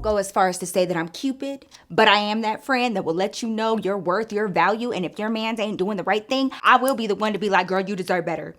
won't go as far as to say that I'm Cupid, but I am that friend that will let you know your worth, your value, and if your man's ain't doing the right thing, I will be the one to be like, girl, you deserve better.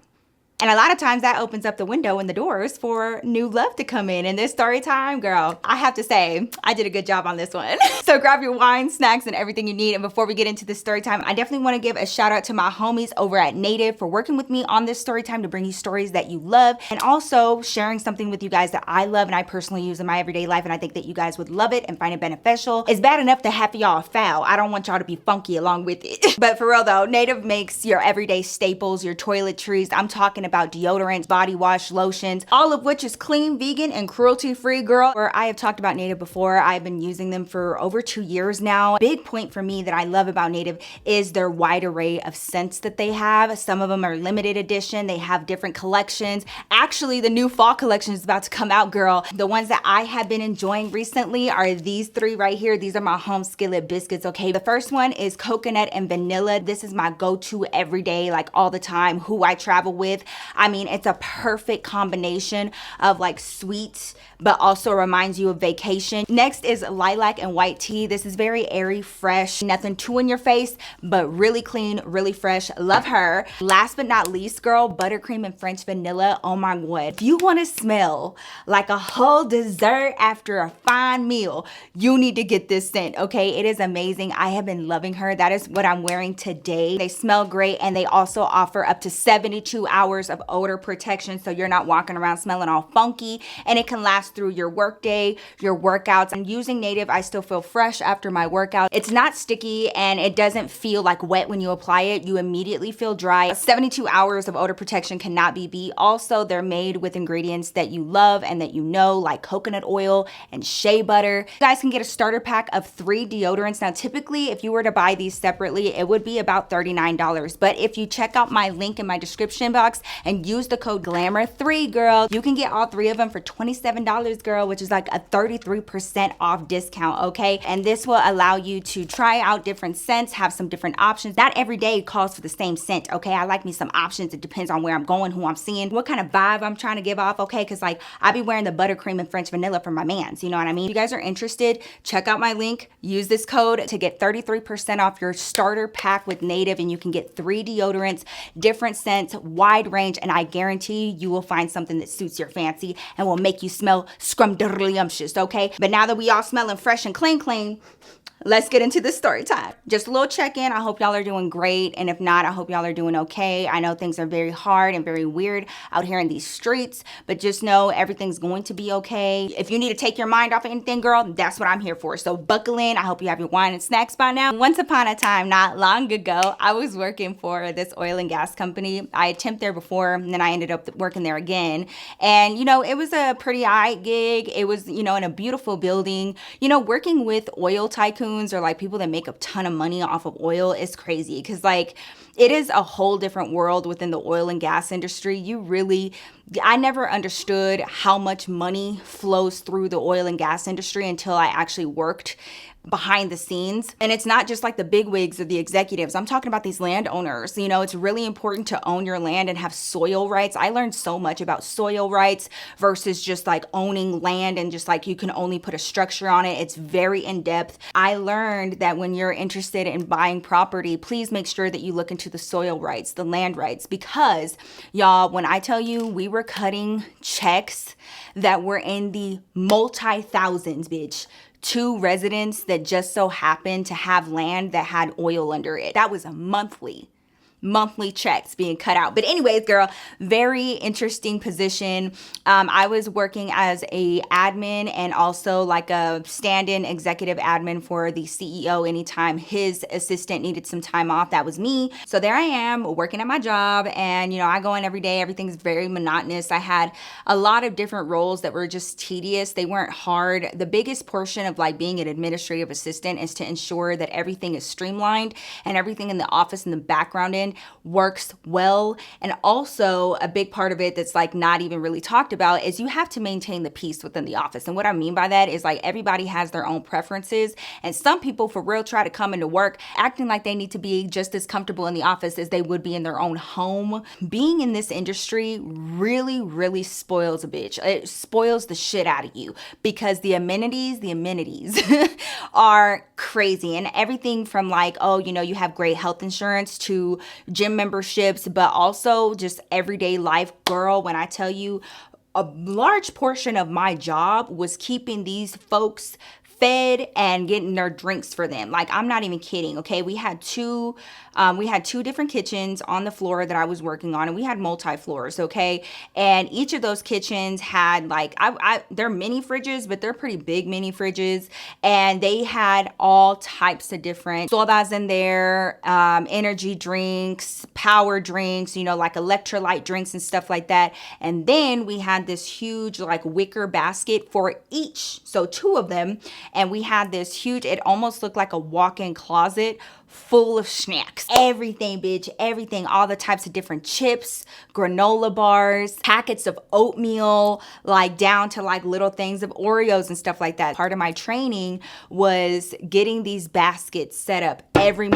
And a lot of times that opens up the window and the doors for new love to come in. And this story time, girl, I have to say, I did a good job on this one. So grab your wine, snacks, and everything you need. And before we get into the story time, I definitely want to give a shout out to my homies over at Native for working with me on this story time to bring you stories that you love and also sharing something with you guys that I love and I personally use in my everyday life. And I think that you guys would love it and find it beneficial. It's bad enough to have y'all foul. I don't want y'all to be funky along with it. But for real though, Native makes your everyday staples, your toiletries. I'm talking about deodorants, body wash, lotions, all of which is clean, vegan, and cruelty-free, girl. Or I have talked about Native before. I've been using them for over 2 years now. Big point for me that I love about Native is their wide array of scents that they have. Some of them are limited edition. They have different collections. Actually, the new fall collection is about to come out, girl. The ones that I have been enjoying recently are these three right here. These are my home skillet biscuits, okay? The first one is coconut and vanilla. This is my go-to every day, like all the time, who I travel with. I mean, it's a perfect combination of like sweets, but also reminds you of vacation. Next is lilac and white tea. This is very airy, fresh, nothing too in your face, but really clean, really fresh. Love her. Last but not least, girl, buttercream and French vanilla. Oh my God. If you want to smell like a whole dessert after a fine meal, you need to get this scent, okay? It is amazing. I have been loving her. That is what I'm wearing today. They smell great and they also offer up to 72 hours of odor protection, so you're not walking around smelling all funky, and it can last through your workday, your workouts. And using Native, I still feel fresh after my workout. It's not sticky and it doesn't feel like wet when you apply it. You immediately feel dry. 72 hours of odor protection cannot be beat. Also, they're made with ingredients that you love and that you know, like coconut oil and shea butter. You guys can get a starter pack of 3 deodorants. Now, typically, if you were to buy these separately, it would be about $39. But if you check out my link in my description box and use the code GLAMOUR3, girl, you can get all 3 of them for $27, girl, which is like a 33% off discount, okay? And this will allow you to try out different scents, have some different options. Not every day calls for the same scent, okay? I like me some options. It depends on where I'm going, who I'm seeing, what kind of vibe I'm trying to give off, okay? Because like I be wearing the buttercream and French vanilla for my mans, you know what I mean? If you guys are interested, check out my link, use this code to get 33% off your starter pack with Native, and you can get 3 deodorants, different scents, wide range, and I guarantee you will find something that suits your fancy and will make you smell scrumdiddlyumptious, okay? But now that we all smelling fresh and clean, let's get into the story time. Just a little check-in. I hope y'all are doing great. And if not, I hope y'all are doing okay. I know things are very hard and very weird out here in these streets, but just know everything's going to be okay. If you need to take your mind off of anything, girl, that's what I'm here for. So buckle in. I hope you have your wine and snacks by now. Once upon a time, not long ago, I was working for this oil and gas company. I temped there before, and then I ended up working there again. And, you know, it was a pretty aight gig. It was, you know, in a beautiful building. You know, working with oil tycoons or like people that make a ton of money off of oil is crazy, because like it is a whole different world within the oil and gas industry. I never understood how much money flows through the oil and gas industry until I actually worked behind the scenes. And it's not just like the bigwigs or the executives. I'm talking about these landowners. You know, it's really important to own your land and have soil rights. I learned so much about soil rights versus just like owning land and just like you can only put a structure on it. It's very in depth. I learned that when you're interested in buying property, please make sure that you look into the soil rights, the land rights, because y'all, when I tell you we were cutting checks that were in the multi-thousands, bitch, to residents that just so happened to have land that had oil under it. That was a monthly checks being cut out. But anyways, girl, very interesting position. I was working as a admin and also like a stand-in executive admin for the CEO anytime his assistant needed some time off. That was me. So there I am working at my job, and you know, I go in every day. Everything's very monotonous. I had a lot of different roles that were just tedious. They weren't hard. The biggest portion of like being an administrative assistant is to ensure that everything is streamlined and everything in the office in the background end kitchen works well. And also a big part of it that's like not even really talked about is you have to maintain the peace within the office. And what I mean by that is like everybody has their own preferences, and some people for real try to come into work acting like they need to be just as comfortable in the office as they would be in their own home. Being in this industry really spoils a bitch. It spoils the shit out of you because the amenities are crazy, and everything from like, oh, you know, you have great health insurance to gym memberships, but also just everyday life. Girl, when I tell you, a large portion of my job was keeping these folks fed and getting their drinks for them. Like, I'm not even kidding. Okay. We had two different kitchens on the floor that I was working on, and we had multi-floors. Okay. And each of those kitchens had like, they're mini fridges, but they're pretty big mini fridges. And they had all types of different sodas in there, energy drinks, power drinks, you know, like electrolyte drinks and stuff like that. And then we had this huge like wicker basket for each. So two of them. And we had this huge, it almost looked like a walk-in closet full of snacks. Everything, bitch, everything. All the types of different chips, granola bars, packets of oatmeal, like down to like little things of Oreos and stuff like that. Part of my training was getting these baskets set up every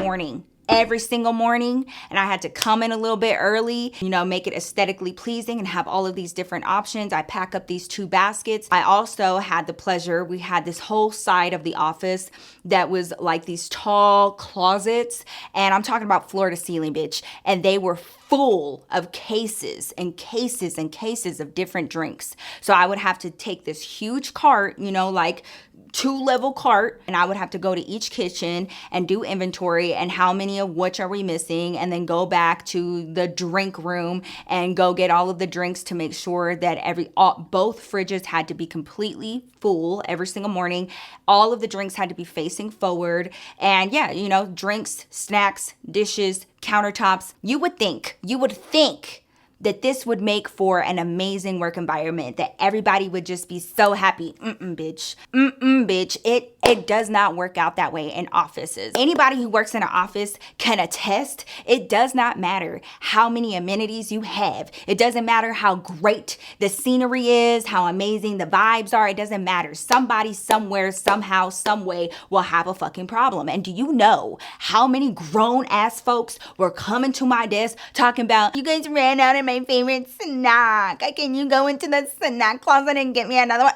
single morning, and I had to come in a little bit early, you know, make it aesthetically pleasing and have all of these different options. I pack up these two baskets. I also had the pleasure, we had this whole side of the office that was like these tall closets, and I'm talking about floor to ceiling, bitch, and they were full of cases and cases and cases of different drinks. So I would have to take this huge cart, you know, like 2-level cart, and I would have to go to each kitchen and do inventory and how many of which are we missing, and then go back to the drink room and go get all of the drinks to make sure that both fridges had to be completely full every single morning. All of the drinks had to be facing forward, and yeah, you know, drinks, snacks, dishes, countertops. You would think that this would make for an amazing work environment, that everybody would just be so happy. Bitch. It does not work out that way in offices. Anybody who works in an office can attest, it does not matter how many amenities you have. It doesn't matter how great the scenery is, how amazing the vibes are. It doesn't matter. Somebody, somewhere, somehow, some way will have a fucking problem. And do you know how many grown ass folks were coming to my desk talking about, you guys ran out of my favorite snack. Can you go into the snack closet and get me another one?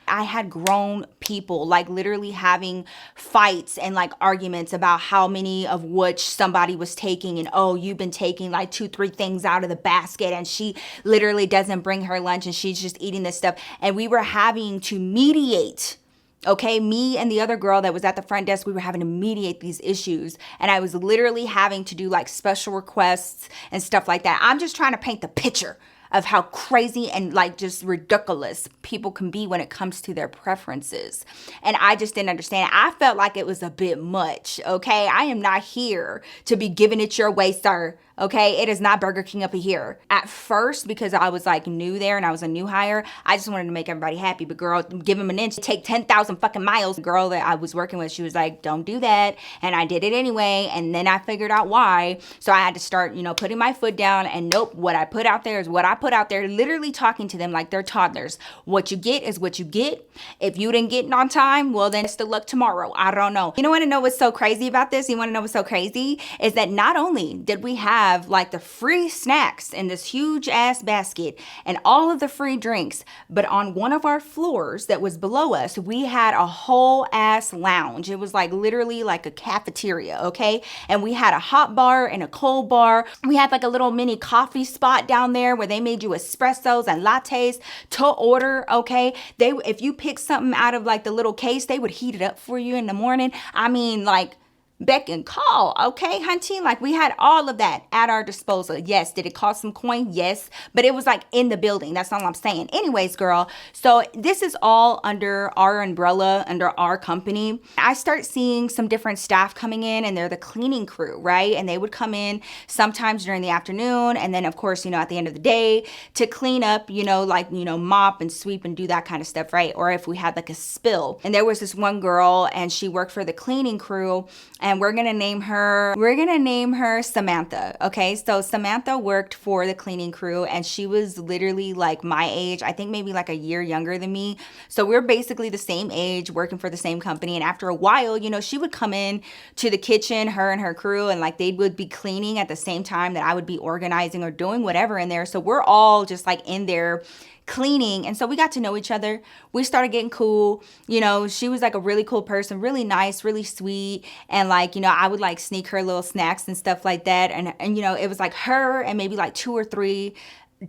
I had grown people like literally having fights and like arguments about how many of which somebody was taking, and oh, you've been taking like 2-3 things out of the basket, and she literally doesn't bring her lunch and she's just eating this stuff. And we were having to mediate. Okay, me and the other girl that was at the front desk, we were having to mediate these issues. And I was literally having to do like special requests and stuff like that. I'm just trying to paint the picture of how crazy and like just ridiculous people can be when it comes to their preferences. And I just didn't understand. I felt like it was a bit much, okay? I am not here to be giving it your way, sir. Okay, it is not Burger King up here. At first, because I was like new there and I was a new hire, I just wanted to make everybody happy. But girl, give him an inch, take 10,000 fucking miles. The girl that I was working with, she was like, don't do that. And I did it anyway. And then I figured out why. So I had to start, you know, putting my foot down, and nope, what I put out there is what I put out there, literally talking to them like they're toddlers. What you get is what you get. If you didn't get it on time, well then it's the luck tomorrow. I don't know. You want to know what's so crazy about this? You want to know what's so crazy? Is that not only did we have like the free snacks in this huge ass basket and all of the free drinks, but on one of our floors that was below us, we had a whole ass lounge. It was like literally like a cafeteria, okay? And we had a hot bar and a cold bar. We had like a little mini coffee spot down there where they made you espressos and lattes to order, okay? If you pick something out of like the little case, they would heat it up for you in the morning. I mean, like, beck and call, okay, hunty? Like, we had all of that at our disposal. Yes, did it cost some coin? Yes, but it was like in the building. That's all I'm saying. Anyways, girl, so this is all under our umbrella, under our company. I start seeing some different staff coming in, and they're the cleaning crew, right? And they would come in sometimes during the afternoon, and then of course, you know, at the end of the day to clean up, you know, like, you know, mop and sweep and do that kind of stuff, right? Or if we had like a spill. And there was this one girl, and she worked for the cleaning crew, and and we're gonna name her Samantha. Okay, so Samantha worked for the cleaning crew, and she was literally like my age, I think maybe like a year younger than me. So we're basically the same age, working for the same company. And after a while, you know, she would come in to the kitchen, her and her crew, and like they would be cleaning at the same time that I would be organizing or doing whatever in there. So we're all just like in there cleaning. And so we got to know each other. We started getting cool. You know, she was like a really cool person, really nice, really sweet. And like, you know, I would like sneak her little snacks and stuff like that. And you know, it was like her and maybe like 2 or 3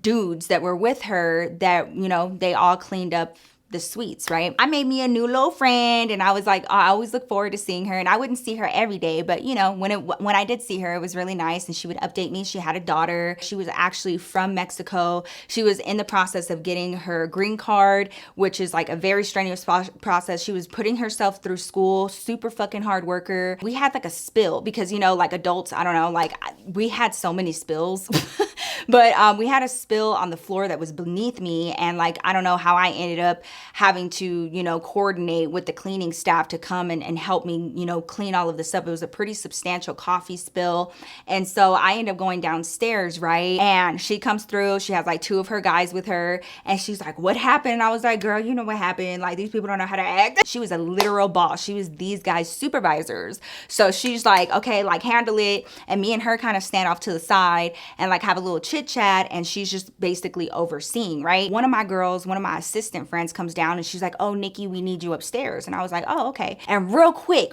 dudes that were with her that, you know, they all cleaned up the sweets, right? I made me a new little friend, and I was like, I always look forward to seeing her. And I wouldn't see her every day, but you know, when I did see her, it was really nice. And she would update me. She had a daughter. She was actually from Mexico. She was in the process of getting her green card, which is like a very strenuous process. She was putting herself through school, super fucking hard worker. We had like a spill because, you know, like adults, I don't know, like we had so many spills. But we had a spill on the floor that was beneath me, and like I don't know how I ended up having to, you know, coordinate with the cleaning staff to come and help me, you know, clean all of this up. It was a pretty substantial coffee spill. And so I ended up going downstairs, right? And she comes through, she has like 2 of her guys with her, and she's like, what happened? And I was like, girl, you know what happened? Like, these people don't know how to act. She was a literal boss. She was these guys' supervisors. So she's like, okay, like handle it. And me and her kind of stand off to the side and like have a little chit chat, and she's just basically overseeing, right? One of my assistant friends comes down and she's like, oh, Nikki, we need you upstairs. And I was like, oh, okay. And real quick,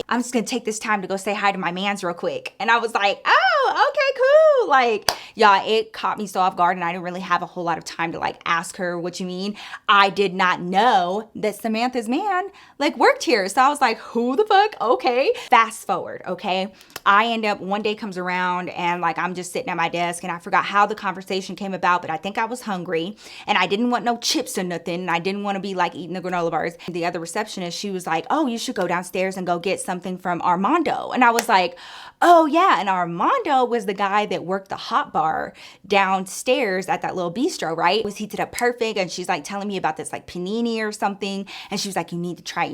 I'm just gonna take this time to go say hi to my mans real quick. And I was like, oh, okay, cool. Like, y'all, it caught me so off guard, and I didn't really have a whole lot of time to like ask her what you mean. I did not know that Samantha's man like worked here. So I was like, who the fuck? Okay. Fast forward, okay? I end up, one day comes around and like I'm just sitting at my desk, and I forgot how the conversation came about, but I think I was hungry and I didn't want no chips or nothing. And I didn't want to be like eating the granola bars. The other receptionist, she was like, oh, you should go downstairs and go get something from Armando. And I was like, oh yeah. And Armando was the guy that worked the hot bar downstairs at that little bistro, right? It was heated up perfect. And she's like telling me about this like panini or something. And she was like, you need to try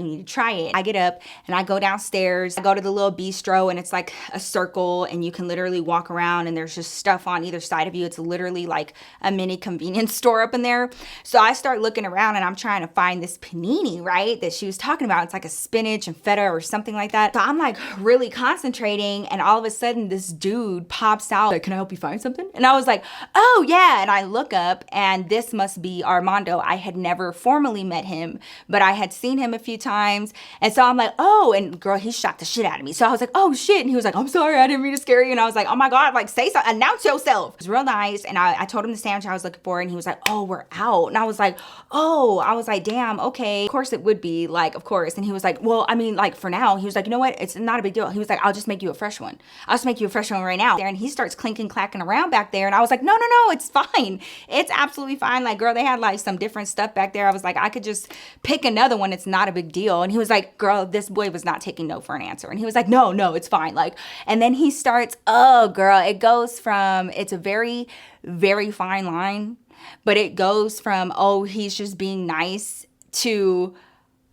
it. I get up and I go downstairs. I go to the little bistro, and it's like a circle, and you can literally walk around, and there's just stuff on either side of you. It's literally like a mini convenience store up in there. So I start looking around, and I'm trying to find this panini, right, that she was talking about. It's like a spinach and feta or something like that. So I'm like really concentrating, and all of a sudden this dude pops out like, can I help you find something? And I was like, oh yeah. And I look up, and this must be Armando. I had never formally met him, but I had seen him a few times. And so I'm like, oh, and girl, he shot the shit out of me. So I was like, oh shit. And he was like, I'm sorry, I didn't mean to scare you. And I was like, oh my God, like say something, announce yourself. It was real nice. And I told him the sandwich I was looking for, and he was like, oh, we're out. And I was like, oh, I was like, damn, okay. Of course it would be, like, of course. And he was like, well, I mean, like for now, he was like, you know what? It's not a big deal. He was like, I'll just make you a fresh one. I'll just make you a fresh one right now. And he starts clinking, clacking around back there. And I was like, no, it's fine. It's absolutely fine. Like, girl, they had like some different stuff back there. I was like, I could just pick another one. It's not a big deal. And he was like, girl, this boy was not taking no for an answer. And he was like, no, it's fine. Like, and then he starts, oh girl, it goes from, it's a very, very fine line, but it goes from, oh, he's just being nice to,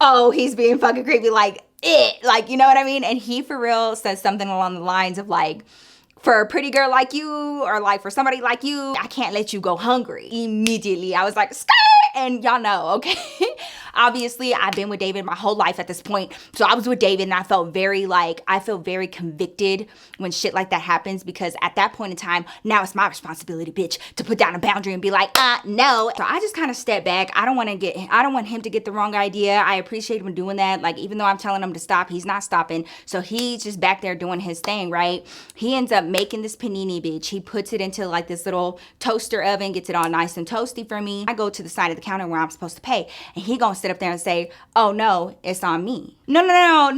oh, he's being fucking creepy. Like, you know what I mean? And he for real says something along the lines of like, for a pretty girl like you, or like for somebody like you, I can't let you go hungry. Immediately, I was like, skirt! And y'all know, okay? Obviously, I've been with David my whole life at this point. So I was with David, and I felt very convicted when shit like that happens, because at that point in time, now it's my responsibility, bitch, to put down a boundary and be like, no. So I just kind of stepped back. I don't want him to get the wrong idea. I appreciate him doing that. Like, even though I'm telling him to stop, he's not stopping. So he's just back there doing his thing, right? He ends up making this panini, bitch. He puts it into like this little toaster oven, gets it all nice and toasty for me. I go to the side of the counter where I'm supposed to pay, and he gonna sit up there and say, oh no, it's on me. No.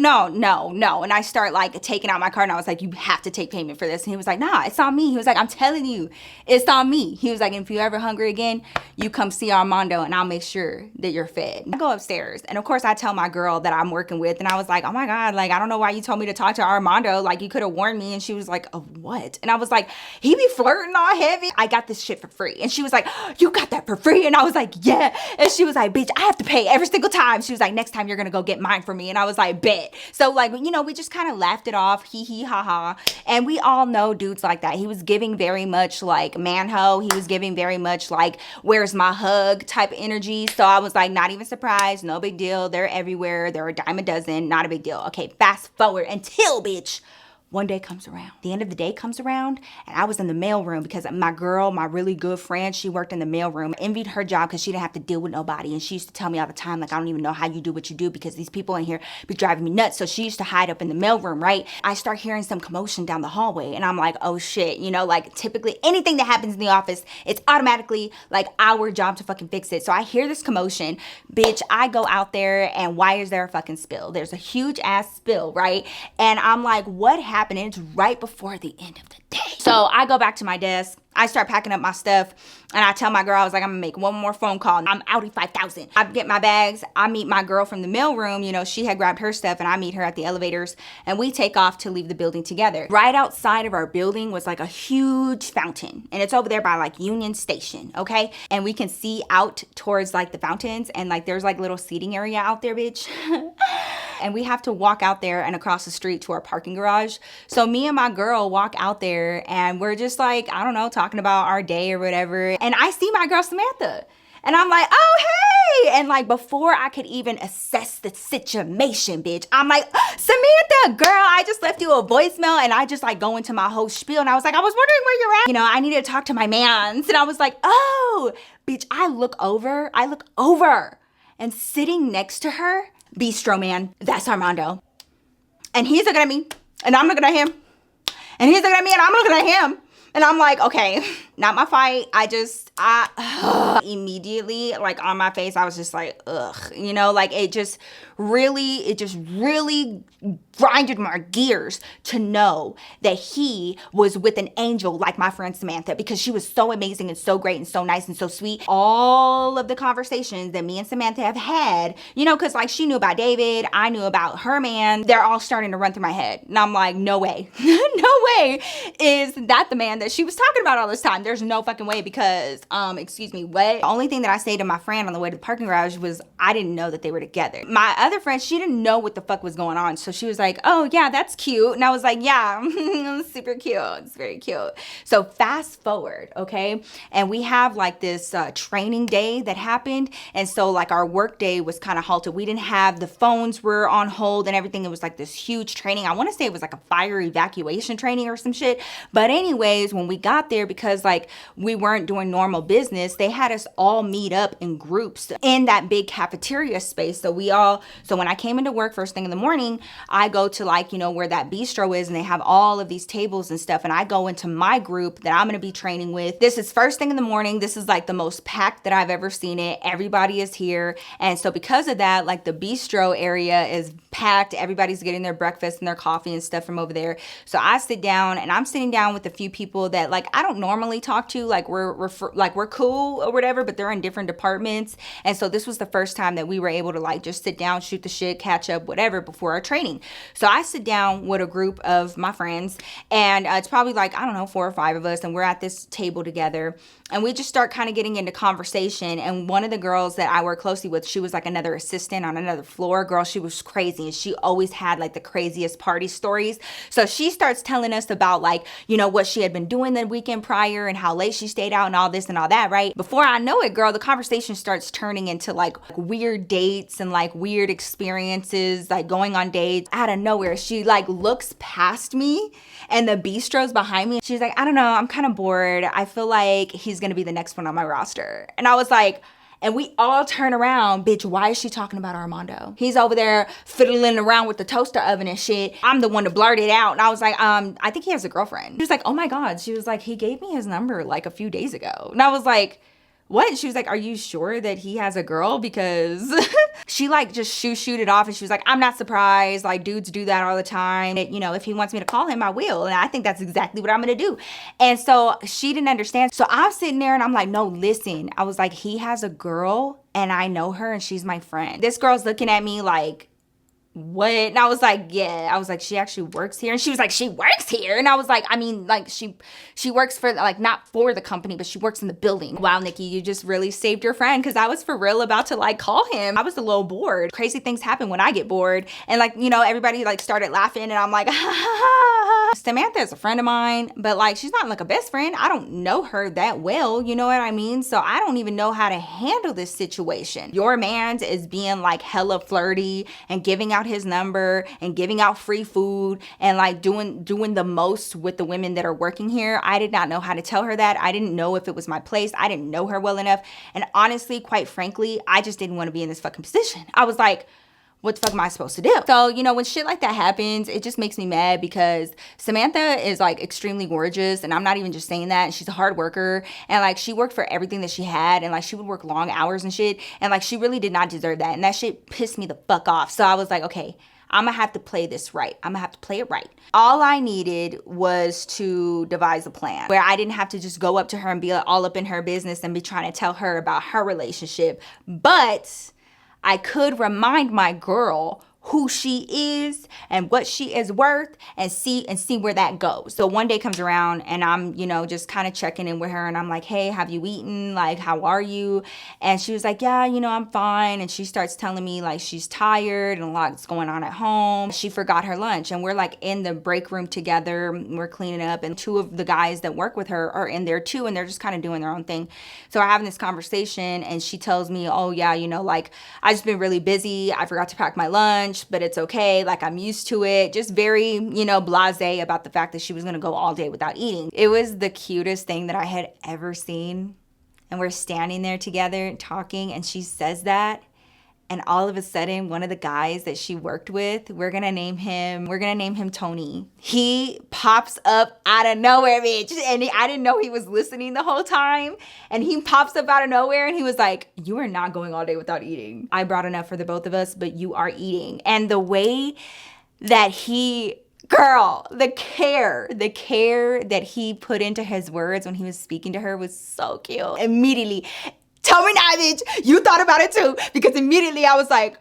And I start like taking out my card, and I was like, you have to take payment for this. And he was like, nah, it's on me. He was like, I'm telling you, it's on me. He was like, if you're ever hungry again, you come see Armando, and I'll make sure that you're fed. I go upstairs, and of course I tell my girl that I'm working with, and I was like, oh my God, like, I don't know why you told me to talk to Armando. Like, you could have warned me. And she was like, of what? And I was like, he be flirting all heavy. I got this shit for free. And she was like, you got that for free? And I was like, yeah. And she was like, bitch, I have to pay every single time. She was like, next time you're gonna go get mine for me. And I was like, bet. So like, you know, we just kind of laughed it off, hee hee ha ha. And we all know dudes like that. He was giving very much like manho. He was giving very much like, where's my hug type energy. So I was like, not even surprised, no big deal. They're everywhere. They're a dime a dozen, not a big deal. Okay, fast forward until, bitch, one day comes around. The end of the day comes around, and I was in the mailroom because my girl, my really good friend, she worked in the mailroom. Envied her job because she didn't have to deal with nobody. And she used to tell me all the time, like, I don't even know how you do what you do because these people in here be driving me nuts. So she used to hide up in the mailroom, right? I start hearing some commotion down the hallway, and I'm like, oh shit. You know, like typically anything that happens in the office, it's automatically like our job to fucking fix it. So I hear this commotion, bitch. I go out there, and why is there a fucking spill? There's a huge ass spill, right? And I'm like, what happened? And it's right before the end of the day. So I go back to my desk. I start packing up my stuff, and I tell my girl, I was like, I'm gonna make one more phone call. I'm outie 5,000. I get my bags. I meet my girl from the mailroom. You know, she had grabbed her stuff, and I meet her at the elevators, and we take off to leave the building together. Right outside of our building was like a huge fountain, and it's over there by like Union Station, okay? And we can see out towards like the fountains, and like there's like little seating area out there, bitch. And we have to walk out there and across the street to our parking garage. So me and my girl walk out there, and we're just like, I don't know, talking about our day or whatever. And I see my girl Samantha, and I'm like, oh, hey. And like before I could even assess the situation, bitch, I'm like, Samantha, girl, I just left you a voicemail. And I just like go into my whole spiel, and I was like, I was wondering where you're at. You know, I needed to talk to my mans. And I was like, oh, bitch, I look over, and sitting next to her, Bistro man, that's Armando. And he's looking at me, and I'm looking at him. And he's looking at me, and I'm looking at him. And I'm like, okay, not my fight. I immediately, like on my face, I was just like, ugh, you know, like it just really grinded my gears to know that he was with an angel like my friend Samantha, because she was so amazing and so great and so nice and so sweet. All of the conversations that me and Samantha have had, you know, because like she knew about David, I knew about her man, they're all starting to run through my head. And I'm like, no way, no way is that the man that she was talking about all this time. There's no fucking way, because, excuse me, what? The only thing that I say to my friend on the way to the parking garage was, I didn't know that they were together. My other friend, she didn't know what the fuck was going on. So she was like, oh yeah, that's cute. And I was like, yeah, super cute. It's very cute. So fast forward, okay? And we have like this training day that happened. And so like our work day was kind of halted. We didn't have, the phones were on hold and everything. It was like this huge training. I want to say it was like a fire evacuation training or some shit. But anyways, when we got there, because like we weren't doing normal business, they had us all meet up in groups in that big cafeteria space. So when I came into work first thing in the morning, I go to like, you know, where that bistro is, and they have all of these tables and stuff. And I go into my group that I'm going to be training with. This is first thing in the morning. This is like the most packed that I've ever seen it. Everybody is here. And so because of that, like the bistro area is packed. Everybody's getting their breakfast and their coffee and stuff from over there. So I sit down, and I'm sitting down with a few people that like I don't normally talk to, like we're cool or whatever, but they're in different departments. And so this was the first time that we were able to like just sit down, shoot the shit, catch up, whatever, before our training. So I sit down with a group of my friends, and it's probably like, I don't know, 4 or 5 of us, and we're at this table together, and we just start kind of getting into conversation. And one of the girls that I work closely with, she was like another assistant on another floor. Girl, she was crazy, and she always had like the craziest party stories. So she starts telling us about like, you know, what she had been doing the weekend prior and how late she stayed out and all this and all that, right? Before I know it, girl, the conversation starts turning into like weird dates and like weird experiences, like going on dates. Out of nowhere, she like looks past me, and the bistro's behind me. She's like, I don't know, I'm kind of bored. I feel like he's gonna be the next one on my roster. And I was like, and we all turn around, bitch, why is she talking about Armando? He's over there fiddling around with the toaster oven and shit. I'm the one to blurt it out. And I was like, I think he has a girlfriend. She was like, oh my God. She was like, he gave me his number like a few days ago. And I was like, what? She was like, are you sure that he has a girl? Because she like just shoot it off, and she was like, I'm not surprised. Like dudes do that all the time. You know, if he wants me to call him, I will. And I think that's exactly what I'm gonna do. And so she didn't understand. So I'm sitting there and I'm like, no, listen. I was like, he has a girl and I know her and she's my friend. This girl's looking at me like, what? And I was like, yeah. I was like, she actually works here? And she was like, she works here? And I was like, I mean, like, she works for, like, not for the company, but she works in the building. Wow, Nikki, you just really saved your friend, because I was for real about to, like, call him. I was a little bored. Crazy things happen when I get bored. And, like, you know, everybody, like, started laughing, and I'm like, Samantha is a friend of mine, but, like, she's not, like, a best friend. I don't know her that well, you know what I mean? So I don't even know how to handle this situation. Your man is being, like, hella flirty and giving out his number and giving out free food and, like, doing the most with the women that are working here. I did not know how to tell her that. I didn't know if it was my place. I didn't know her well enough. And honestly, quite frankly, I just didn't want to be in this fucking position. I was like, what the fuck am I supposed to do? So, you know, when shit like that happens, it just makes me mad, because Samantha is, like, extremely gorgeous, and I'm not even just saying that. She's a hard worker, and, like, she worked for everything that she had, and, like, she would work long hours and shit, and, like, she really did not deserve that, and that shit pissed me the fuck off. So I was like, okay, I'm gonna have to play this right. I'm gonna have to play it right. All I needed was to devise a plan where I didn't have to just go up to her and be all up in her business and be trying to tell her about her relationship, but I could remind my girl who she is and what she is worth, and see where that goes. So one day comes around, and I'm, you know, just kind of checking in with her, and I'm like, hey, have you eaten? Like, how are you? And she was like, yeah, you know, I'm fine. And she starts telling me, like, she's tired and a lot's going on at home. She forgot her lunch, and we're, like, in the break room together. We're cleaning up, and two of the guys that work with her are in there too, and they're just kind of doing their own thing. So we're having this conversation, and she tells me, oh yeah, you know, like, I just been really busy. I forgot to pack my lunch, but it's okay. Like, I'm used to it. Just very, you know, blasé about the fact that she was going to go all day without eating. It was the cutest thing that I had ever seen. And we're standing there together talking, and she says that. And all of a sudden, one of the guys that she worked with, we're gonna name him Tony. He pops up out of nowhere, bitch. And I didn't know he was listening the whole time. And he pops up out of nowhere, and he was like, you are not going all day without eating. I brought enough for the both of us, but you are eating. And the way that girl, the care that he put into his words when he was speaking to her was so cute. Immediately, tell me now, bitch, you thought about it too, because immediately I was like,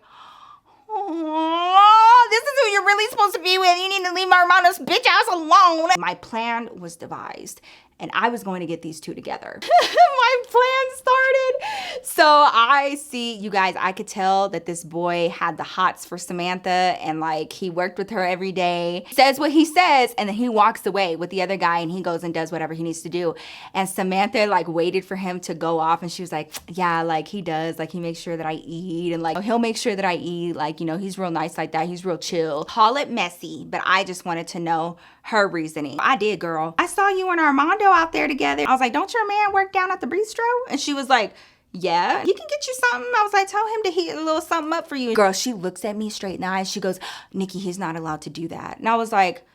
oh, this is who you're really supposed to be with. You need to leave Armando's bitch ass alone. My plan was devised, and I was going to get these two together. My plan started. So I see, you guys, I could tell that this boy had the hots for Samantha, and, like, he worked with her every day, says what he says, and then he walks away with the other guy, and he goes and does whatever he needs to do. And Samantha, like, waited for him to go off, and she was like, yeah, like, he does, like, he makes sure that I eat, and, like, he'll make sure that I eat, like, you know, he's real nice like that, he's real chill. Call it messy, but I just wanted to know her reasoning. I did, girl. I saw you and Armando out there together. I was like, don't your man work down at the bistro? And she was like, yeah, he can get you something. I was like, tell him to heat a little something up for you. Girl, she looks at me straight in the eyes. She goes, Nikki, he's not allowed to do that. And I was like,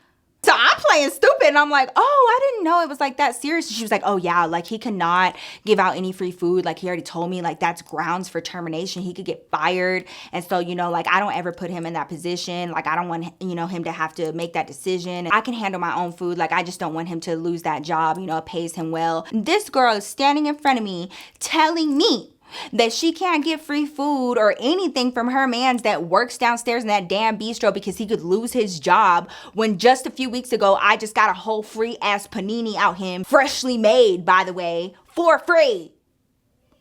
so I'm playing stupid, and I'm like, oh, I didn't know it was like that serious. She was like, oh yeah, like, he cannot give out any free food. Like, he already told me, like, that's grounds for termination. He could get fired. And so, you know, like, I don't ever put him in that position. Like, I don't want, you know, him to have to make that decision. I can handle my own food. Like, I just don't want him to lose that job. You know, it pays him well. This girl is standing in front of me telling me that she can't get free food or anything from her mans that works downstairs in that damn bistro because he could lose his job, when just a few weeks ago I just got a whole free ass panini out him, freshly made, by the way, for free.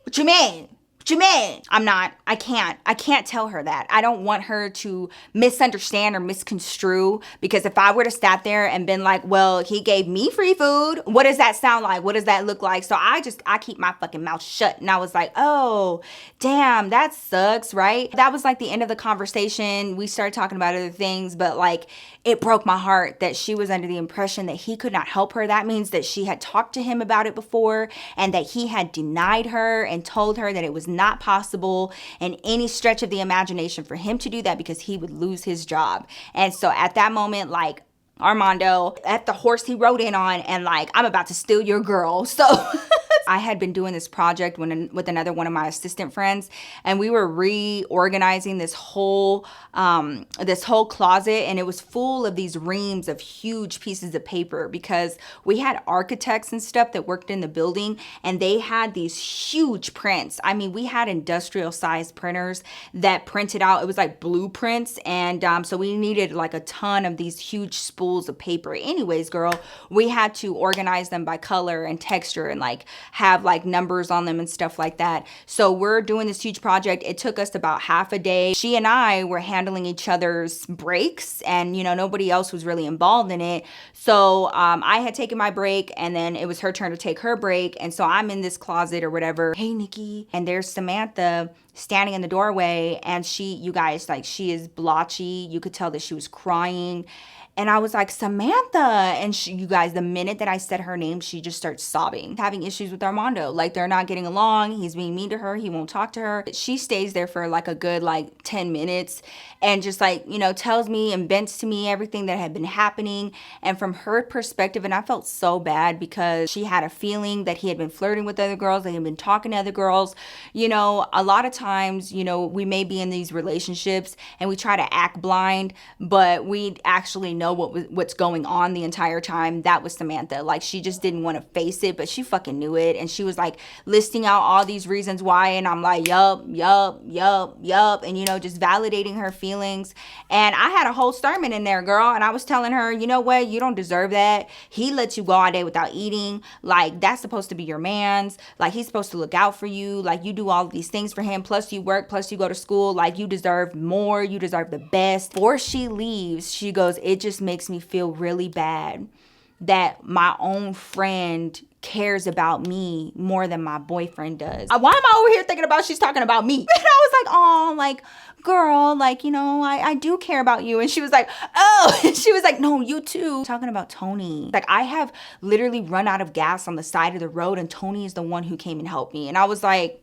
What you mean? What you mean? I can't tell her that. I don't want her to misunderstand or misconstrue, because if I were to sat there and been like, well, he gave me free food, what does that sound like? What does that look like? So I keep my fucking mouth shut, and I was like, oh, damn, that sucks, right? That was like the end of the conversation. We started talking about other things, but, like, it broke my heart that she was under the impression that he could not help her. That means that she had talked to him about it before, and that he had denied her and told her that it was not possible in any stretch of the imagination for him to do that, because he would lose his job. And so at that moment, like, Armando, at the horse he rode in on, and, like, I'm about to steal your girl. So I had been doing this project with another one of my assistant friends, and we were reorganizing this whole closet, and it was full of these reams of huge pieces of paper because we had architects and stuff that worked in the building, and they had these huge prints. I mean, we had industrial sized printers that printed out, it was like blueprints, and so we needed like a ton of these huge spools of paper. Anyways, girl, we had to organize them by color and texture and like have like numbers on them and stuff like that. So we're doing this huge project. It took us about half a day. She and I were handling each other's breaks, and you know, nobody else was really involved in it. So I had taken my break, and then it was her turn to take her break. And so I'm in this closet or whatever. Hey, Nikki. And there's Samantha standing in the doorway, and you guys, like, she is blotchy. You could tell that she was crying. And I was like, Samantha. And you guys, the minute that I said her name, she just starts sobbing, having issues with Armando. Like, they're not getting along. He's being mean to her. He won't talk to her. She stays there for like a good 10 minutes and just like, you know, tells me and vents to me everything that had been happening. And from her perspective, and I felt so bad because she had a feeling that he had been flirting with other girls. They had been talking to other girls. You know, a lot of times, you know, we may be in these relationships and we try to act blind, but we actually know what's going on the entire time. That was Samantha. Like, she just didn't want to face it, but she fucking knew it. And she was like listing out all these reasons why. And I'm like, yup. And, you know, just validating her feelings. And I had a whole sermon in there, girl. And I was telling her, you know what? You don't deserve that. He lets you go all day without eating. Like, that's supposed to be your man's. Like, he's supposed to look out for you. Like, you do all of these things for him. Plus you work, plus you go to school. Like, you deserve more. You deserve the best. Before she leaves, she goes, it just makes me feel really bad that my own friend cares about me more than my boyfriend does. Why am I over here thinking about she's talking about me? And I was like, oh, like, girl, like, you know, I do care about you. And she was like, oh, and she was like, no, you too. Talking about Tony. Like, I have literally run out of gas on the side of the road, and Tony is the one who came and helped me. And I was like,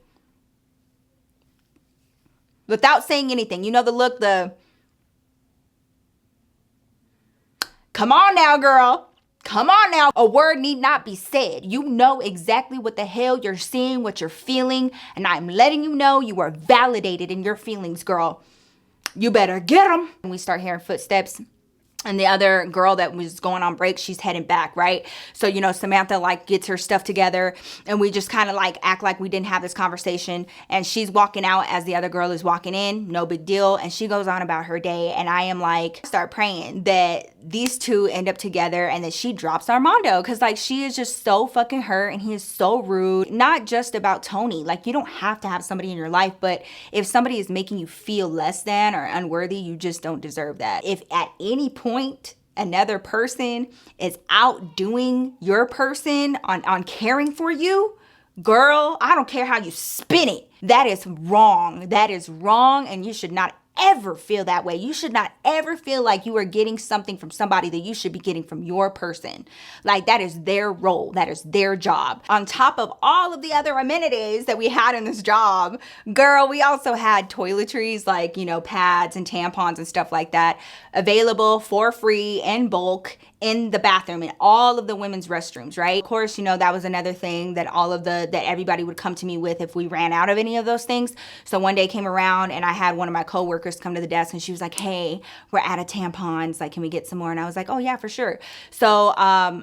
without saying anything, you know, the look, come on now, girl. Come on now. A word need not be said. You know exactly what the hell you're seeing, what you're feeling, and I'm letting you know you are validated in your feelings, girl. You better get them. And we start hearing footsteps. And the other girl that was going on break, she's heading back, right? So, you know, Samantha like gets her stuff together, and we just kind of like act like we didn't have this conversation. And she's walking out as the other girl is walking in, no big deal. And she goes on about her day. And I am like, start praying that these two end up together and that she drops Armando. Cause like, she is just so fucking hurt, and he is so rude. Not just about Tony. Like, you don't have to have somebody in your life, but if somebody is making you feel less than or unworthy, you just don't deserve that. If at any point another person is outdoing your person on caring for you, girl, I don't care how you spin it. That is wrong. That is wrong, and you should not ever feel that way. You should not ever feel like you are getting something from somebody that you should be getting from your person. Like, that is their role. That is their job. On top of all of the other amenities that we had in this job, girl, we also had toiletries, like, you know, pads and tampons and stuff like that available for free in bulk in the bathroom, in all of the women's restrooms, right? Of course, you know, that was another thing that that everybody would come to me with if we ran out of any of those things. So one day came around, and I had one of my coworkers come to the desk, and she was like, hey, we're out of tampons. Like, can we get some more? And I was like, oh yeah, for sure. So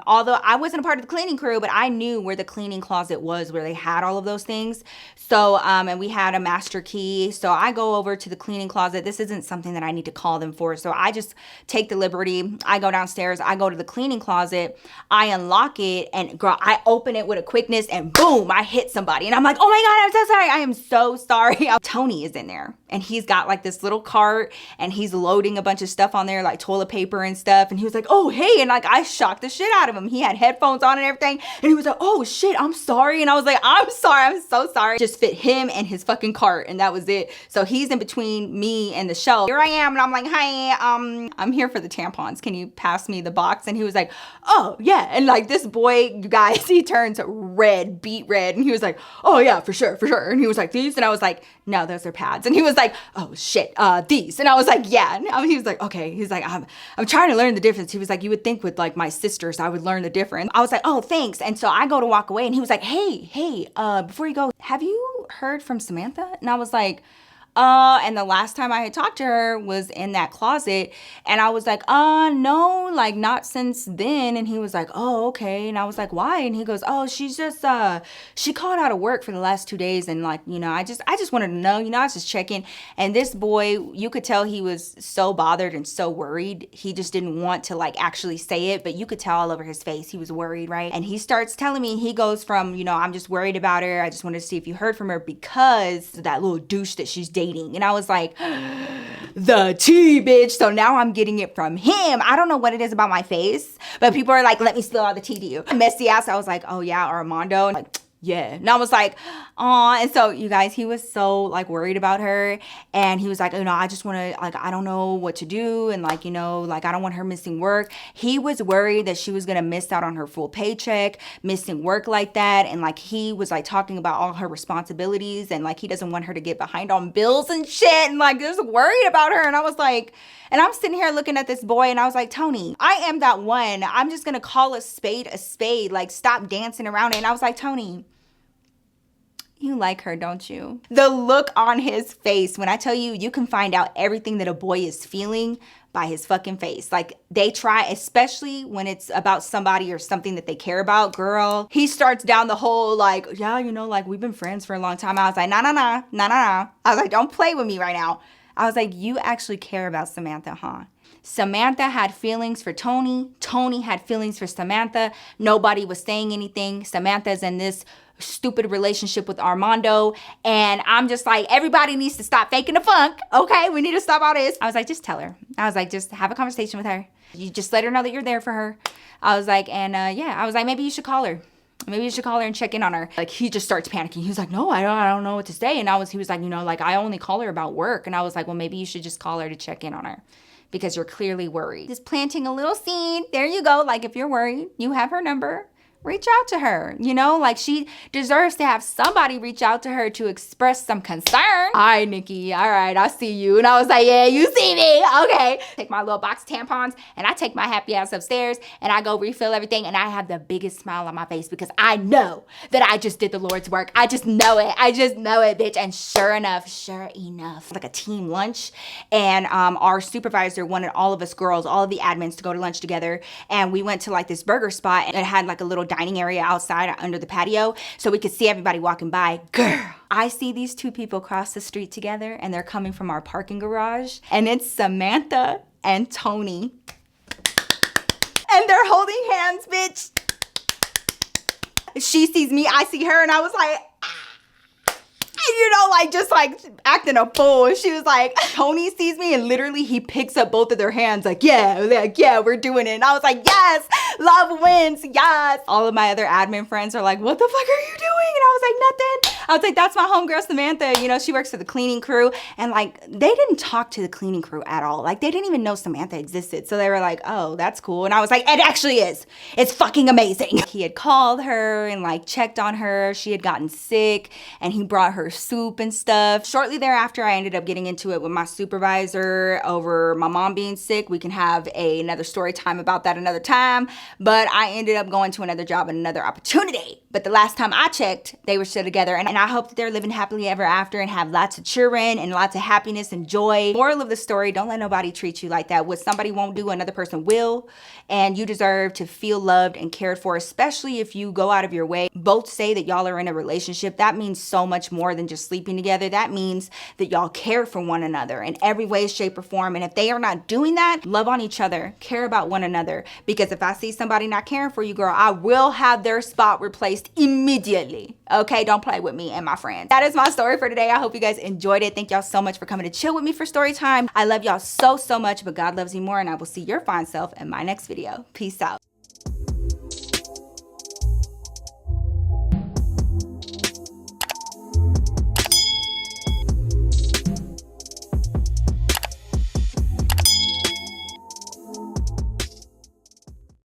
although I wasn't a part of the cleaning crew, but I knew where the cleaning closet was, where they had all of those things. So, and we had a master key. So I go over to the cleaning closet. This isn't something that I need to call them for. So I just take the liberty. I go downstairs. I go to the cleaning closet. I unlock it, and girl, I open it with a quickness, and boom, I hit somebody. And I'm like, oh my God, I'm so sorry. I am so sorry. Tony is in there, and he's got like this little cart, and he's loading a bunch of stuff on there, like toilet paper and stuff. And he was like, oh, hey. And like, I shocked the shit out of him. He had headphones on and everything. And he was like, oh shit, I'm sorry. And I was like, I'm sorry. I'm so sorry. Just fit him and his fucking cart, and that was it. So he's in between me and the shelf. Here I am, and I'm like, hey, I'm here for the tampons. Can you pass me the box? box, and he was like, oh yeah. And like this boy, you guys, he turns red, beet red, and he was like, oh yeah, for sure. And he was like, these? And I was like, no, those are pads. And he was like, oh shit, these. And I was like, yeah. And he was like, okay. He's like, I'm trying to learn the difference. He was like, you would think with like my sisters, I would learn the difference. I was like, oh, thanks. And so I go to walk away, and he was like, hey, before you go, have you heard from Samantha? And I was like, and the last time I had talked to her was in that closet, and I was like, no, like not since then. And he was like, oh, okay. And I was like, why? And he goes, oh, she's just, she called out of work for the last 2 days. And like, you know, I just wanted to know, you know, I was just checking. And this boy, you could tell he was so bothered and so worried. He just didn't want to like actually say it, but you could tell all over his face, he was worried, right? And he starts telling me, he goes from, you know, I'm just worried about her. I just wanted to see if you heard from her because of that little douche that she's dating. And I was like, the tea, bitch. So now I'm getting it from him. I don't know what it is about my face, but people are like, let me spill all the tea to you. Messy ass. I was like, oh yeah, Armando. And like, yeah. And I was like, aw. And so you guys, he was so like worried about her. And he was like, you know, I just want to, like, I don't know what to do. And like, you know, like, I don't want her missing work. He was worried that she was going to miss out on her full paycheck, missing work like that. And like, he was like talking about all her responsibilities. And like, he doesn't want her to get behind on bills and shit. And like, just worried about her. And I was like, and I'm sitting here looking at this boy, and I was like, Tony, I am that one. I'm just going to call a spade. Like, stop dancing around it. And I was like, Tony, you like her, don't you? The look on his face, when I tell you, you can find out everything that a boy is feeling by his fucking face. Like, they try, especially when it's about somebody or something that they care about, girl. He starts down the whole like, yeah, you know, like, we've been friends for a long time. I was like, nah. I was like, don't play with me right now. I was like, you actually care about Samantha, huh? Samantha had feelings for Tony. Tony had feelings for Samantha. Nobody was saying anything. Samantha's in this stupid relationship with Armando. And I'm just like, everybody needs to stop faking the funk. Okay, we need to stop all this. I was like, just tell her. I was like, just have a conversation with her. You just let her know that you're there for her. I was like, and yeah, I was like, maybe you should call her. Maybe you should call her and check in on her. Like, he just starts panicking. He was like, no, I don't know what to say. And he was like, you know, like, I only call her about work. And I was like, well, maybe you should just call her to check in on her, because you're clearly worried. Just planting a little seed. There you go. Like, if you're worried, you have her number. Reach out to her, you know, like, she deserves to have somebody reach out to her to express some concern. Hi, Nikki. All right, I see you. And I was like, yeah, you see me. Okay. Take my little box of tampons, and I take my happy ass upstairs, and I go refill everything, and I have the biggest smile on my face because I know that I just did the Lord's work. I just know it. I just know it, bitch. And sure enough, like a team lunch, and our supervisor wanted all of us girls, all of the admins, to go to lunch together. And we went to like this burger spot, and it had like a little dining area outside under the patio, so we could see everybody walking by. Girl, I see these two people cross the street together, and they're coming from our parking garage, and it's Samantha and Tony, and they're holding hands, bitch. She sees me, I see her, and I was like, you know, like, just like acting a fool. She was like, Tony sees me, and literally he picks up both of their hands like, yeah, we're doing it. And I was like, yes, love wins, yes. All of my other admin friends are like, what the fuck are you doing? And I was like, nothing. I was like, that's my homegirl Samantha. You know, she works for the cleaning crew. And like, they didn't talk to the cleaning crew at all. Like, they didn't even know Samantha existed. So they were like, oh, that's cool. And I was like, it actually is. It's fucking amazing. He had called her and like checked on her. She had gotten sick, and he brought her soup and stuff. Shortly thereafter, I ended up getting into it with my supervisor over my mom being sick. We can have another story time about that another time. But I ended up going to another job and another opportunity. But the last time I checked, they were still together. And I hope that they're living happily ever after and have lots of children and lots of happiness and joy. Moral of the story, don't let nobody treat you like that. What somebody won't do, another person will. And you deserve to feel loved and cared for, especially if you go out of your way. Both say that y'all are in a relationship. That means so much more than just sleeping together. That means that y'all care for one another in every way, shape, or form. And if they are not doing that, love on each other, care about one another. Because if I see somebody not caring for you, girl, I will have their spot replaced immediately. Okay, don't play with me and my friends. That is my story for today. I hope you guys enjoyed it. Thank y'all so much for coming to chill with me for story time. I love y'all so much, but God loves you more, and I will see your fine self in my next video. Peace out.